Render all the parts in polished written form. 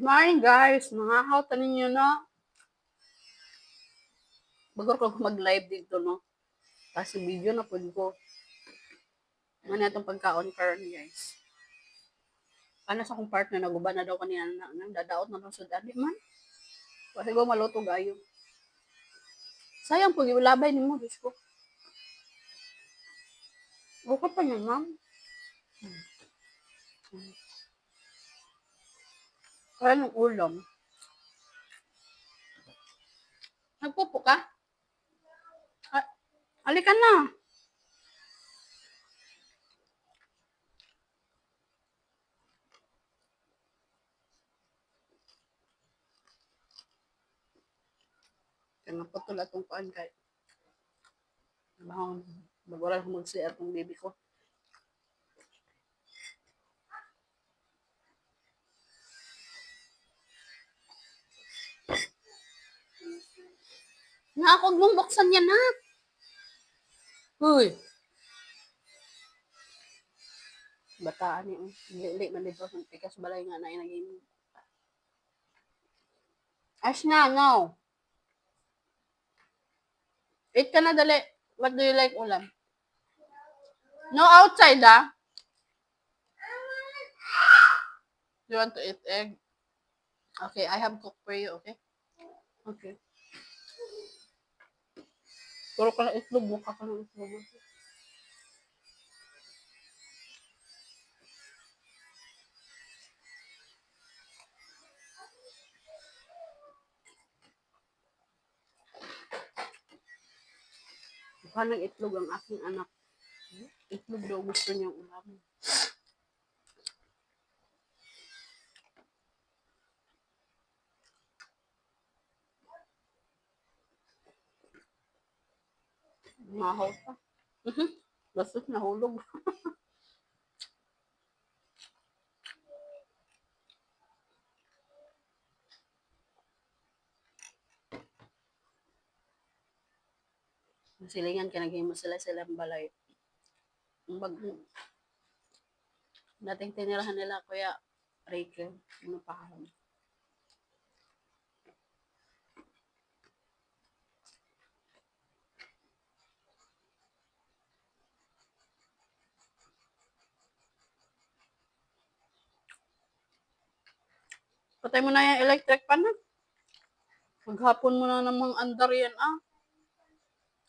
Morning guys, mga tanin nyo na. Bago ko mag-live dito, no? Kasi video na po ko. Ano itong pagkaon karon guys. Ano sa akong partner, naguba na daw kanina nang dadaot na ng sudan. Di man. Kasi ko maluto gayo. Sayang po, labay ni mo, guys ko. Buka pa niya, ma'am. Kaya ng ulam. Nagpupo ka? Halika na. Kaya naputol atong paan kay. Bago ko mag-share atong baby ko. Nakakog mong buksan yan, ha? Uy. Bataan ni Lili man dito sa pikas balay nga na inagin. Ash na, no. Eat ka na dali. What do you like ulam? No outside, ah. You want to eat egg? Okay, I have cooked for you, okay? Okay. Puro ka na itlog, mukha ka ng itlog. Mukha ng itlog ang aking anak. Itlog daw gusto niyang ulam. Mahaw pa. Bastos nahulog. Silingan ka naghimo sila balay. Dating tinirahan nila Kuya Ricky. Ano pa karon? Patay mo na yung electric pan, ha? Maghapon mo na namang andar yan, ah.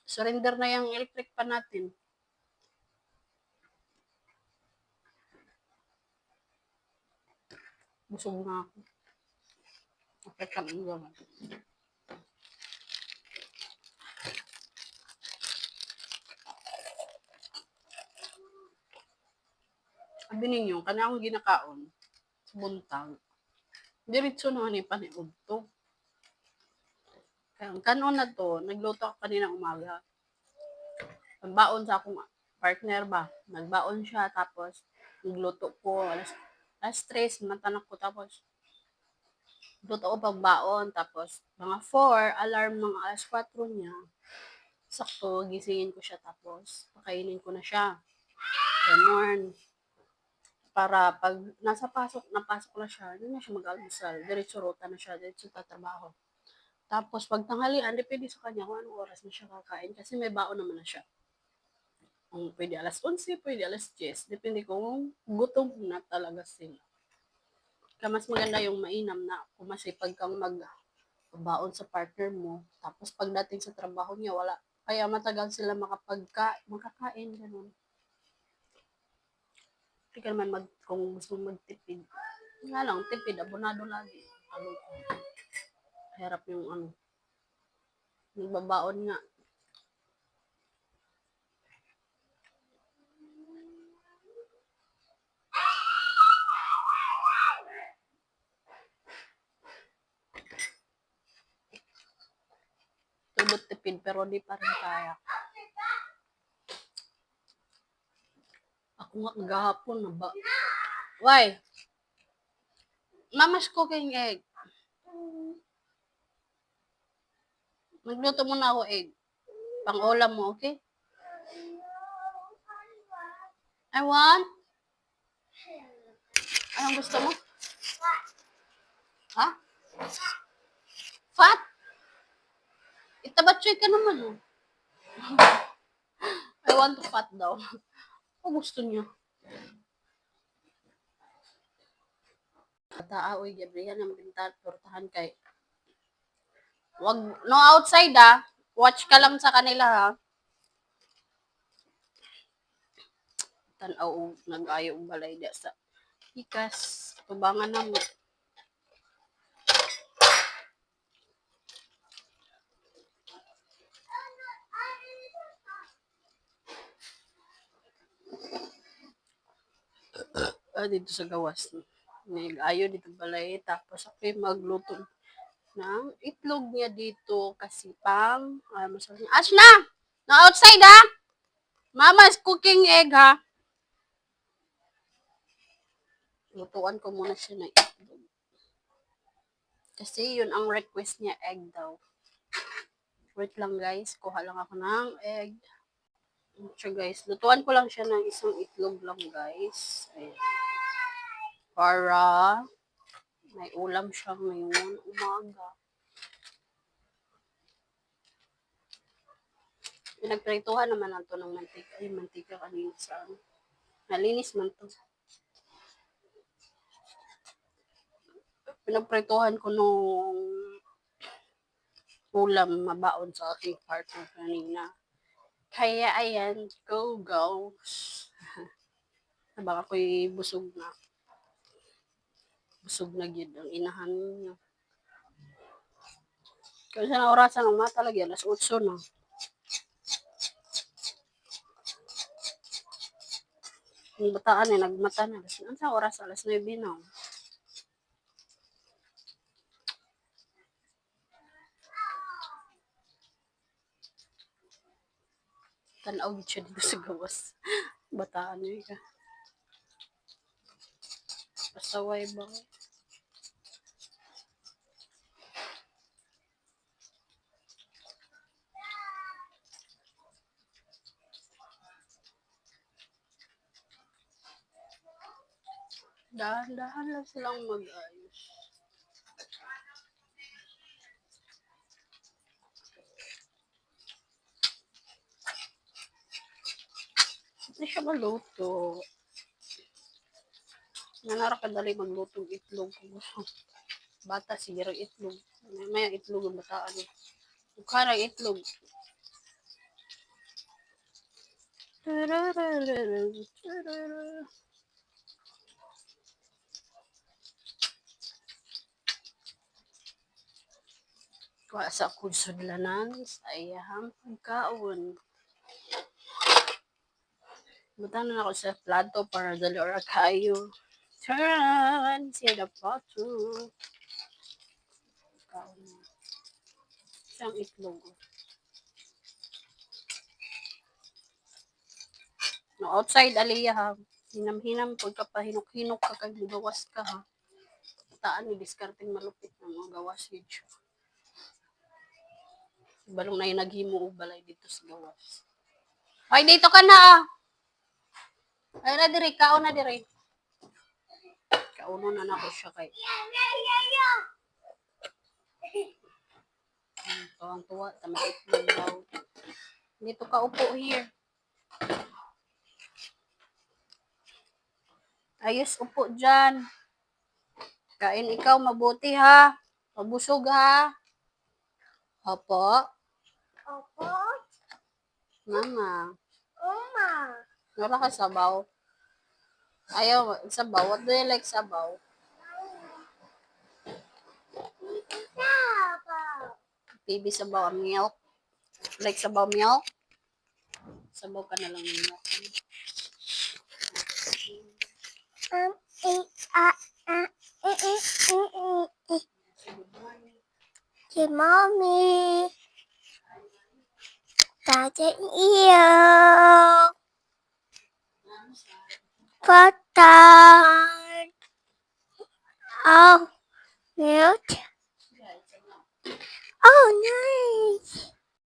Surrender na yung electric pan natin. Busog na ako. Okay, kanin naman. Sabi ninyo, kanya akong ginakaon. Buntag. Diretso naman yung paniod to. Kaya kanon na to, nagluto ako kanina umaga. Nagbaon sa akong partner ba? Nagbaon siya, tapos nagluto ko. Alas 3, matanak ko, tapos luto ko pagbaon, tapos mga 4, alarm mga alas 4 niya. Sakto, gisingin ko siya, tapos pakainin ko na siya. Ganon. Para pag napasok na siya, hindi na siya mag-almusal. Diretso rota na siya, diretso tatrabaho. Tapos pag tanghalian, depende sa kanya kung anong oras na siya kakain kasi may baon naman na siya. Kung pwede alas 11, pwede alas 10. Depende kung gutom na talaga sila. Kaya mas maganda yung mainam na kung masipag kang magbaon sa partner mo. Tapos pagdating sa trabaho niya, wala. Kaya matagal sila makakain, ganun. Hindi ka naman kung gusto magtipid. Nga lang, tipid, abonado lagi. Hirap yung nagbabaon nga. Tulot tipid, pero di pa rin kaya. Ako nga gahapon na ba? Why? Mama's cooking egg. Magluto muna ako egg. Pang-ulam mo, okay? I want? Anong gusto mo? Ha? Fat? Itabatsoy ka naman, oh. I want to fat daw. Kung gusto niyo. Oy, Gabriel, na magbintan, portahan kay. Wag, no outside ah. Watch ka lang sa kanila ha. Tanaw, nag-ayo balay da sa ikas. Tubangan na mo. Dito sa gawas. Nag-ayo dito balay. Tapos ako magluto ng itlog niya dito kasi pang masarap niya. Ashna! No outside ha! Mama's cooking egg ha. Lutuan ko muna siya ng itlog. Kasi yun ang request niya, egg daw. Wait lang guys, kuha lang ako ng egg. So guys, lutuan ko lang siya ng isang itlog lang guys. Ayan. Para may ulam siya ngayon umaga. Pinagprituhan naman nato ng mantika. Ay, mantika kanina sa ano. Nalinis man to. Pinagprituhan ko nung ulam mabaon sa aking partner kanina. Kaya ayan, go goes. Baka ako'y busog na. Busog na gyud ang inahan niya. Kasi na orasan ng mata lagi, alas 8 na. Yung bataan nagmata na. Ano sa oras? Alas 9 na. Tanaw siya dito sa gawas. Bataan niya ka. Pasaway ba? Dahan-dahan lang silang mag-ayos. Hindi siya maluto. Nanara ka dali maglutong itlog kung gusto. Bata siguro itlog. May itlog ang bataan. Ukara itlog. Kuha sa akong sudlanan sa iyahang pagkaon. Butang na ako sa plato para dali ora kayo. Turn! Siya na plato. Kaon. Siyang itlog. No, outside aliya ha. Hinam-hinam pagkapahinok-hinok ka kay gawas ka ha. Taan ni diskarting malupit ng mga gawas yun siya. Balong na yung naghimo o balay dito sa gawas. Ay, dito ka na ah. Ay na diri, kaon na diri. Kauno na na ko siya kay. Tuwang-tuwa, tamait lang daw. Dito ka upo here. Ayos upo dyan. Kain ikaw mabuti ha. Mabusog ha. Opo. Opo. Mama. Uma. Wala ka sabaw. Ayaw, sabaw. What do you like sabaw? Sabaw. Baby sabaw milk. Like sabaw milk? Sabaw ka na lang ng milk. Si Mommy. Tata iyo. Patan. Oh, milk. Oh, nice.